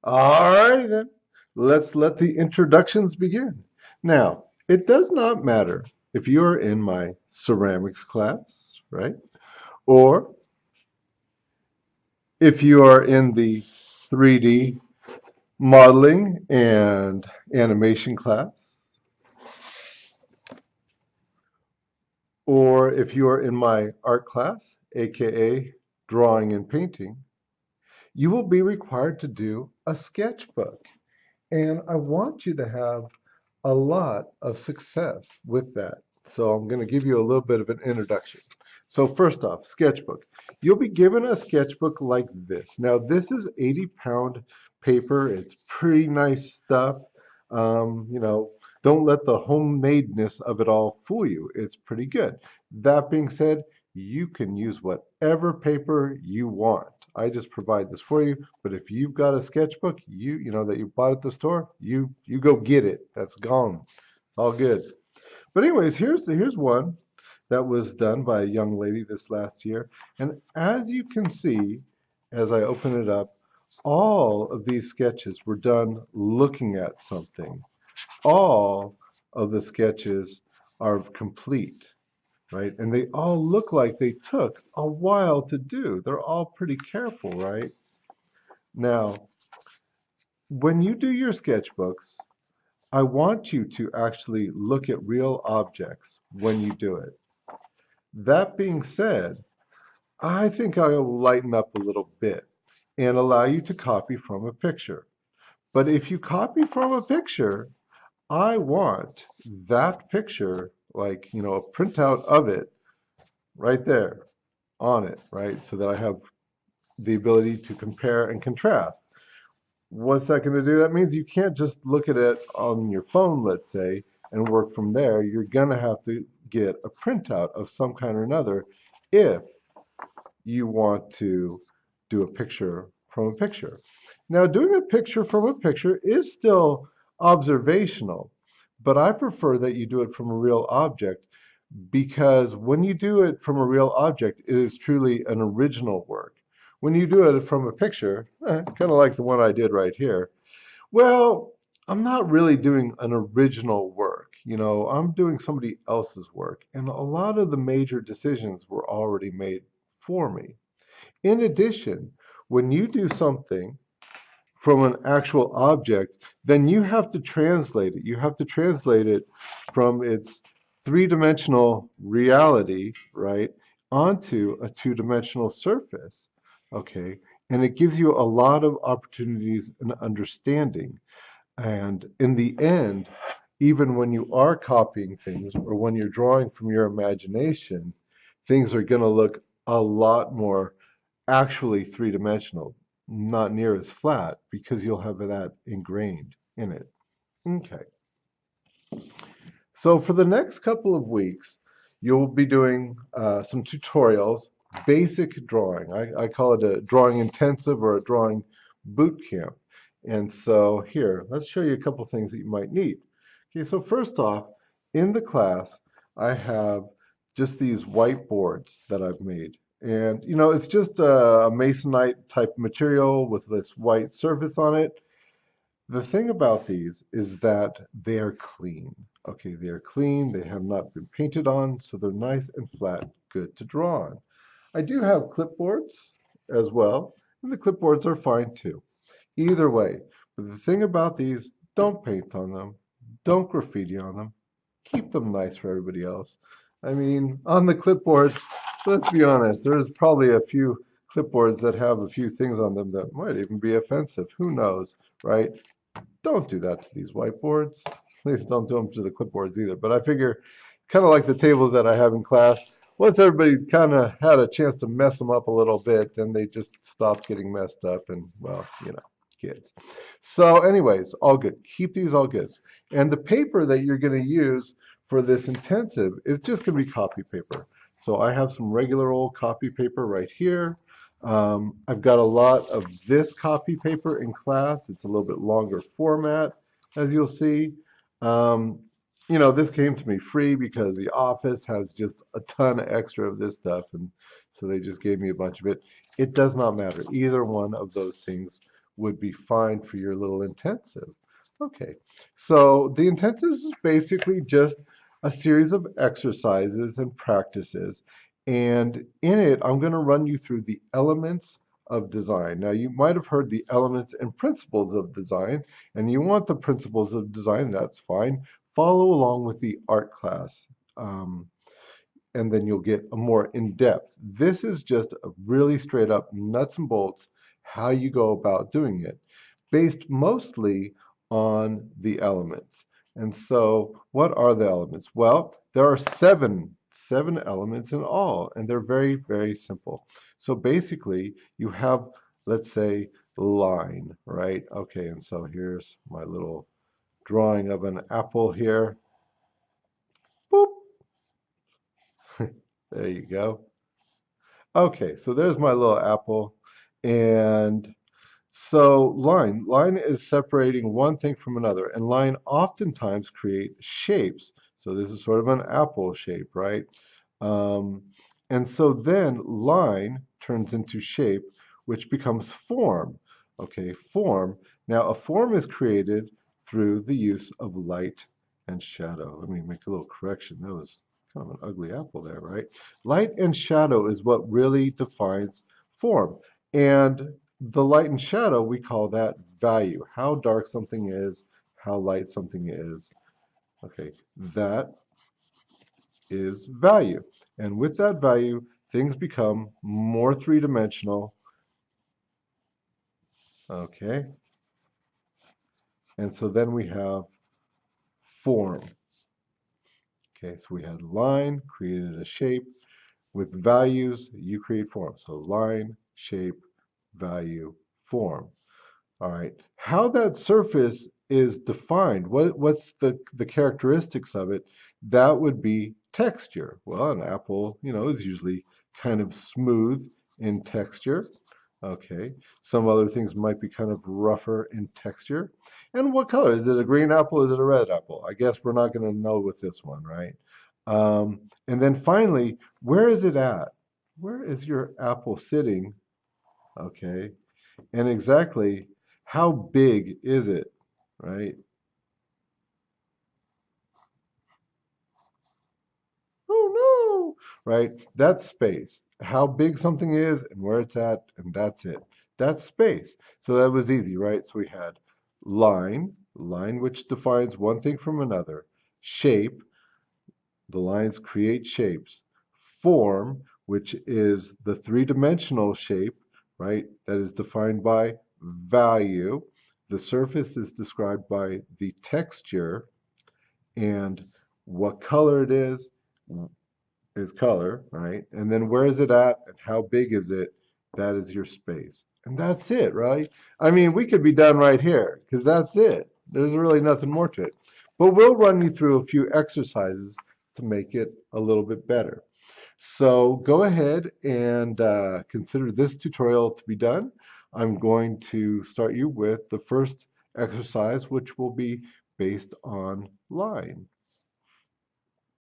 All righty then. Let's let the introductions begin. Now, it does not matter if you are in my ceramics class, right? Or if you are in the 3D modeling and animation class, or if you are in my art class, aka drawing and painting, you will be required to do a sketchbook. And I want you to have a lot of success with that. So I'm going to give you a little bit of an introduction. So first off, sketchbook. You'll be given a sketchbook like this. Now this is 80-pound paper. It's pretty nice stuff. You know, don't let the homemadeness of it all fool you. It's pretty good. That being said, you can use whatever paper you want. I just provide this for you. But if you've got a sketchbook, you know that you bought at the store, you go get it. That's gone. It's all good. But anyways, here's one that was done by a young lady this last year. And as you can see, as I open it up, all of these sketches were done looking at something. All of the sketches are complete, right? And they all look like they took a while to do. They're all pretty careful, right? Now, when you do your sketchbooks, I want you to actually look at real objects when you do it. That being said, I think I will lighten up a little bit and allow you to copy from a picture. But if you copy from a picture, I want that picture, like, you know, a printout of it right there on it, right? So that I have the ability to compare and contrast. What's that going to do? That means you can't just look at it on your phone, let's say, and work from there. You're going to have to get a printout of some kind or another if you want to do a picture from a picture. Now, doing a picture from a picture is still observational, but I prefer that you do it from a real object because when you do it from a real object, it is truly an original work. When you do it from a picture, kind of like the one I did right here, well, I'm not really doing an original work. You know, I'm doing somebody else's work, and a lot of the major decisions were already made for me. In addition, when you do something from an actual object, then you have to translate it. You have to translate it from its three-dimensional reality, right, onto a two-dimensional surface. Okay. And it gives you a lot of opportunities and understanding. And in the end, even when you are copying things or when you're drawing from your imagination, things are going to look a lot more actually three-dimensional, not near as flat because you'll have that ingrained in it. Okay. So for the next couple of weeks, you'll be doing some tutorials, basic drawing. I call it a drawing intensive or a drawing boot camp. And so here, let's show you a couple things that you might need. Okay, so first off, in the class, I have just these whiteboards that I've made. And, you know, it's just a masonite type material with this white surface on it. The thing about these is that they are clean. Okay, they are clean, they have not been painted on, so they're nice and flat, good to draw on. I do have clipboards as well, and the clipboards are fine too. Either way, but the thing about these, don't paint on them, don't graffiti on them, keep them nice for everybody else. I mean, on the clipboards, let's be honest, there's probably a few clipboards that have a few things on them that might even be offensive. Who knows, right? Don't do that to these whiteboards. Please don't do them to the clipboards either. But I figure, kind of like the tables that I have in class, once everybody kind of had a chance to mess them up a little bit, then they just stop getting messed up and, well, you know, kids. So anyways, all good. Keep these all goods. And the paper that you're going to use for this intensive is just going to be copy paper. So I have some regular old copy paper right here. I've got a lot of this copy paper in class. It's a little bit longer format, as you'll see. Um, you know, this came to me free because the office has just a ton of extra of this stuff, and so they just gave me a bunch of it. It does not matter. Either one of those things would be fine for your little intensive. Okay, so the intensives is basically just a series of exercises and practices. And in it, I'm going to run you through the elements of design. Now, you might have heard the elements and principles of design, and you want the principles of design, that's fine. Follow along with the art class. And then you'll get a more in-depth. This is just a really straight up nuts and bolts how you go about doing it, based mostly on the elements. And so what are the elements? Well, there are seven elements in all, and they're very, very simple. So basically you have, let's say, line, right? Okay, and so here's my little drawing of an apple here. Boop. There you go. Okay, so there's my little apple. And so line is separating one thing from another. And line oftentimes create shapes. So this is sort of an apple shape, right? Um, and so then line turns into shape, which becomes form. Okay, form. Now a form is created through the use of light and shadow. Let me make a little correction. That was kind of an ugly apple there, right? Light and shadow is what really defines form. And the light and shadow, we call that value. How dark something is, how light something is. Okay, that is value. And with that value, things become more three-dimensional. Okay, and so then we have form. Okay, so we had line, created a shape. With values, you create form. So line, shape, value, form. All right. How that surface is defined, what's the characteristics of it? That would be texture. Well, an apple, is usually kind of smooth in texture. Okay. Some other things might be kind of rougher in texture. And what color? Is it a green apple? Is it a red apple? I guess we're not going to know with this one, right? And then finally, where is it at? Where is your apple sitting? Okay. And exactly how big is it, right? Oh no, right? That's space. How big something is and where it's at, and that's it. That's space. So that was easy, right? So we had line which defines one thing from another. Shape, the lines create shapes. Form, which is the three-dimensional shape, right? That is defined by value. The surface is described by the texture, and what color it is color, right? And then where is it at and how big is it? That is your space. And that's it, right? I mean, we could be done right here because that's it. There's really nothing more to it. But we'll run you through a few exercises to make it a little bit better. So go ahead and consider this tutorial to be done. I'm going to start you with the first exercise, which will be based on line.